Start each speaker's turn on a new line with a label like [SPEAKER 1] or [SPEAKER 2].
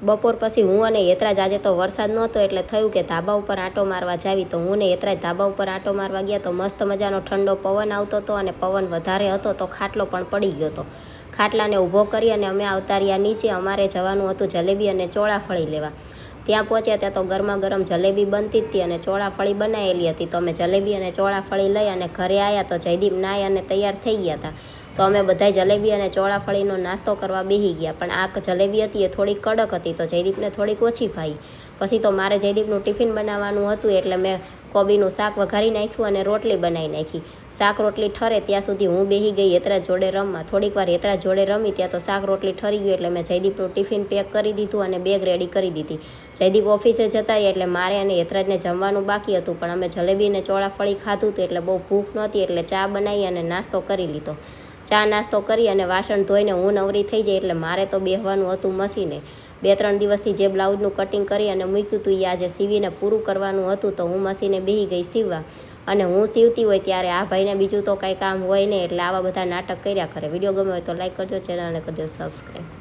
[SPEAKER 1] બપોર પછી હું અને હેતરાજ આજે તો વરસાદ નહોતો એટલે થયું કે ધાબા ઉપર આંટો મારવા જાવી, તો હું ને હેતરાજ ધાબા ઉપર આંટો મારવા ગયા તો મસ્ત મજાનો ઠંડો પવન આવતો હતો અને પવન વધારે હતો તો ખાટલો પણ પડી ગયો હતો. ખાટલાને ઊભો કરી અને અમે આવતા રહ્યા નીચે. અમારે જવાનું હતું જલેબી અને ચોળાફળી લેવા. ત્યાં પહોંચ્યા ત્યાં તો ગરમા ગરમ જલેબી બનતી હતી અને ચોળાફળી બનાવેલી હતી. તો અમે જલેબી અને ચોળાફળી લઈ અને ઘરે આવ્યા તો જયદીપ નાય અને તૈયાર થઈ ગયા હતા. તો અમે બધાય જલેબી અને ચોળાફળીનો નાસ્તો કરવા બેસી ગયા. પણ આ જલેબી હતી એ થોડીક કડક હતી તો જયદીપને થોડીક ઓછી ભાઈ. પછી તો મારે જયદીપનું ટિફિન બનાવવાનું હતું એટલે મેં કોબીનું શાક વઘારી નાખ્યું અને રોટલી બનાવી નાખી. શાક રોટલી ઠરે ત્યાં સુધી હું બેસી ગઈ હેતરાજ જોડે રમવા. થોડીક વાર હેતરાજ જોડે રમી ત્યાં તો શાક રોટલી ઠરી ગયું એટલે મેં જયદીપનું ટિફિન પેક કરી દીધું અને બેગ રેડી કરી દીધી. જયદીપ ઓફિસે જતા રહ્યા એટલે મારે અને હેતરાજને જમવાનું બાકી હતું, પણ અમે જલેબી અને ચોળાફળી ખાધું હતું એટલે બહુ ભૂખ નહોતી એટલે ચા બનાવી અને નાસ્તો કરી લીધો. ચા નાસ્તો કરી અને વાસણ ધોઈને હું નવરી થઈ જાય એટલે મારે તો બેસવાનું હતું મશીને. 2-3 દિવસથી જે બ્લાઉઝનું કટિંગ કરી અને મૂક્યું હતું એ આજે સીવીને પૂરું કરવાનું હતું તો હું મશીને બેસી ગઈ સીવવા. અને હું સીવતી હોય ત્યારે આ ભાઈને બીજું તો કાંઈ કામ હોય નહીં એટલે આવા બધા નાટક કર્યા કરે. વિડીયો ગમે હોય તો લાઈક કરજો, ચેનલને કરજો સબસ્ક્રાઈબ.